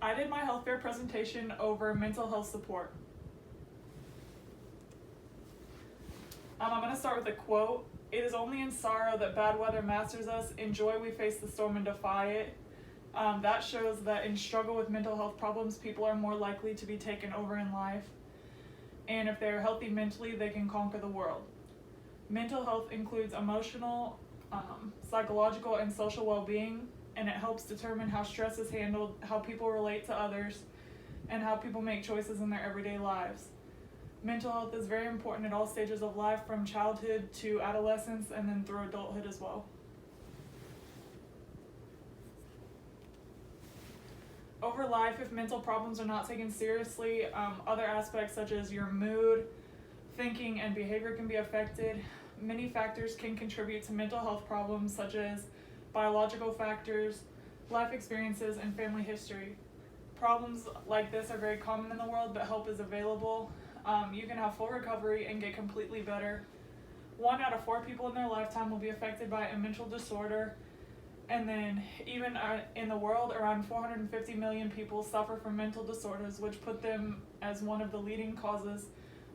I did my health fair presentation over mental health support. I'm going to start with a quote. "It is only in sorrow that bad weather masters us. In joy we face the storm and defy it." That shows that in struggle with mental health problems, people are more likely to be taken over in life. And if they're healthy mentally, they can conquer the world. Mental health includes emotional, psychological, and social well-being, and it helps determine how stress is handled, how people relate to others, and how people make choices in their everyday lives. Mental health is very important at all stages of life, from childhood to adolescence and then through adulthood as well. Over life, if mental problems are not taken seriously, other aspects such as your mood, thinking, and behavior can be affected. Many factors can contribute to mental health problems, such as biological factors, life experiences, and family history. Problems like this are very common in the world, but help is available. You can have full recovery and get completely better. 1 out of 4 people in their lifetime will be affected by a mental disorder. And then even in the world, around 450 million people suffer from mental disorders, which put them as one of the leading causes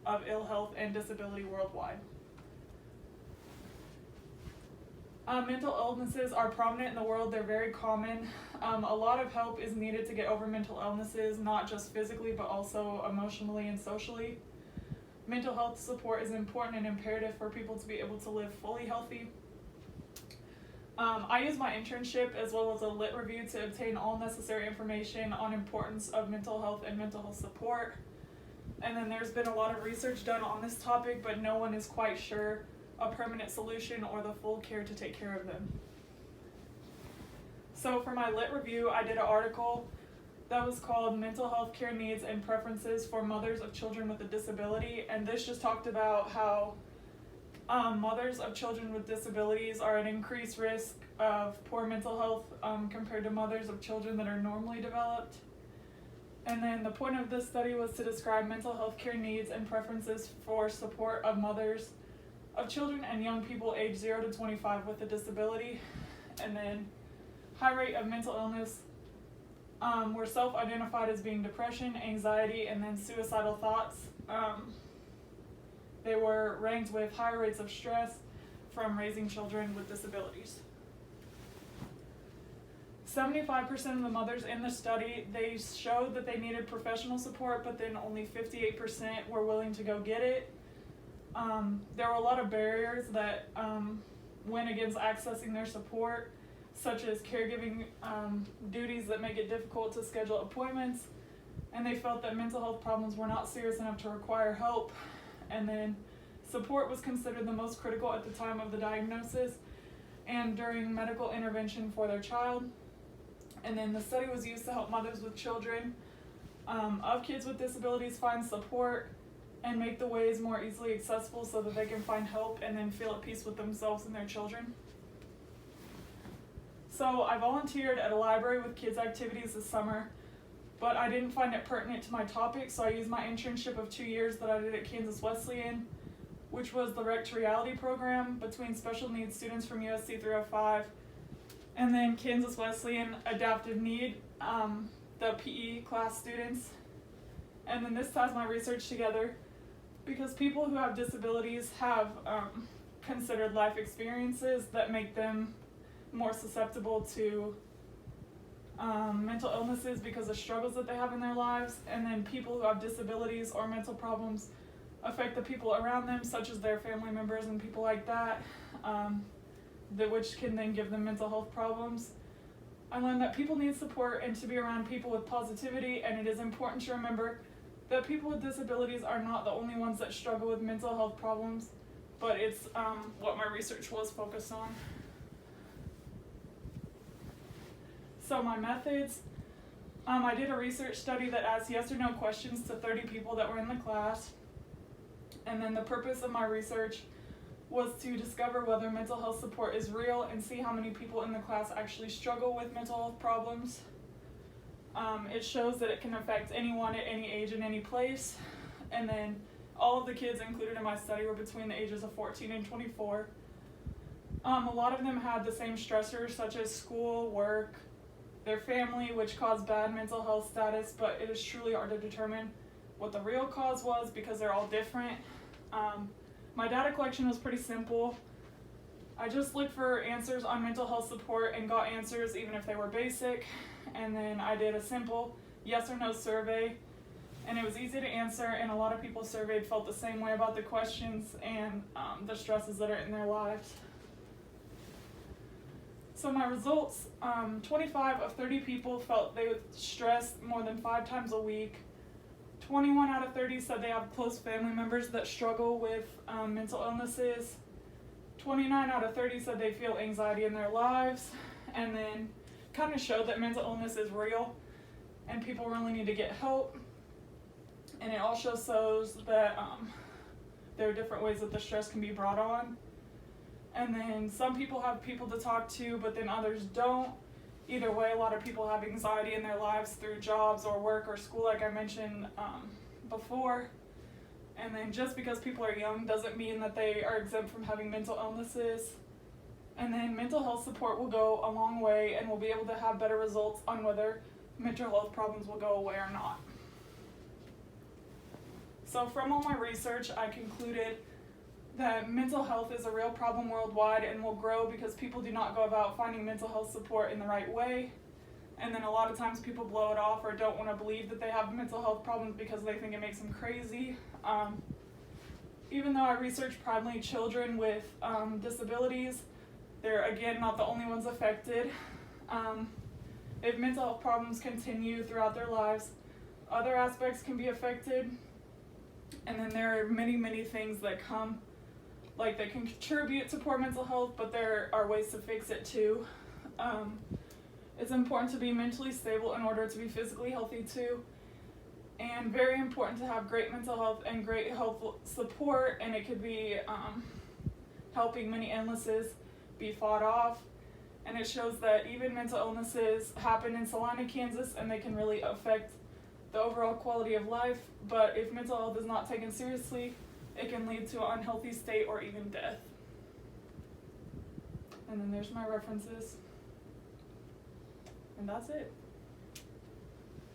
of ill health and disability worldwide. Mental illnesses are prominent in the world. They're very common. A lot of help is needed to get over mental illnesses, not just physically, but also emotionally and socially. Mental health support is important and imperative for people to be able to live fully healthy. I use my internship as well as a lit review to obtain all necessary information on importance of mental health and mental health support. And then there's been a lot of research done on this topic, but no one is quite sure a permanent solution or the full care to take care of them. So for my lit review, I did an article that was called "Mental Health Care Needs and Preferences for Mothers of Children with a Disability," and this just talked about how mothers of children with disabilities are at increased risk of poor mental health compared to mothers of children that are normally developed. And then the point of this study was to describe mental health care needs and preferences for support of mothers of children and young people aged 0 to 25 with a disability. And then high rate of mental illness were self-identified as being depression, anxiety, and then suicidal thoughts. They were ranked with higher rates of stress from raising children with disabilities. 75% of the mothers in the study, they showed that they needed professional support, but then only 58% were willing to go get it. There were a lot of barriers that went against accessing their support, such as caregiving duties that make it difficult to schedule appointments, and they felt that mental health problems were not serious enough to require help. And then support was considered the most critical at the time of the diagnosis and during medical intervention for their child. And then the study was used to help mothers with children of kids with disabilities find support and make the ways more easily accessible so that they can find help and then feel at peace with themselves and their children. So I volunteered at a library with kids activities this summer, but I didn't find it pertinent to my topic, so I used my internship of 2 years that I did at Kansas Wesleyan, which was the Rec to Reality program between special needs students from USC 305 and then Kansas Wesleyan Adaptive Need, the PE class students. And then this ties my research together because people who have disabilities have considered life experiences that make them more susceptible to mental illnesses because of struggles that they have in their lives. And then people who have disabilities or mental problems affect the people around them, such as their family members and people like that, which can then give them mental health problems. I learned that people need support and to be around people with positivity, and it is important to remember that people with disabilities are not the only ones that struggle with mental health problems, but it's what my research was focused on. So my methods, I did a research study that asked yes or no questions to 30 people that were in the class. And then the purpose of my research was to discover whether mental health support is real and see how many people in the class actually struggle with mental health problems. It shows that it can affect anyone at any age and any place. And then all of the kids included in my study were between the ages of 14 and 24. A lot of them had the same stressors such as school, work, their family, which caused bad mental health status, but it is truly hard to determine what the real cause was because they're all different. My data collection was pretty simple. I just looked for answers on mental health support and got answers even if they were basic, and then I did a simple yes or no survey, and it was easy to answer, and a lot of people surveyed felt the same way about the questions and the stresses that are in their lives. So my results, 25 of 30 people felt they would stress more than 5 times a week. 21 out of 30 said they have close family members that struggle with mental illnesses. 29 out of 30 said they feel anxiety in their lives, and then kind of showed that mental illness is real and people really need to get help. And it also shows that there are different ways that the stress can be brought on. And then some people have people to talk to, but then others don't. Either way, a lot of people have anxiety in their lives through jobs or work or school, like I mentioned before. And then just because people are young doesn't mean that they are exempt from having mental illnesses. And then mental health support will go a long way, and we'll be able to have better results on whether mental health problems will go away or not. So from all my research, I concluded that mental health is a real problem worldwide and will grow because people do not go about finding mental health support in the right way. And then a lot of times people blow it off or don't want to believe that they have mental health problems because they think it makes them crazy. Even though I researched primarily children with disabilities, they're again not the only ones affected. If mental health problems continue throughout their lives, other aspects can be affected. And then there are many, many things that come, like they can contribute to poor mental health, but there are ways to fix it too. It's important to be mentally stable in order to be physically healthy too. And very important to have great mental health and great health support, and it could be helping many illnesses be fought off. And it shows that even mental illnesses happen in Salina, Kansas, and they can really affect the overall quality of life. But if mental health is not taken seriously, it can lead to an unhealthy state or even death. And then there's my references. And that's it.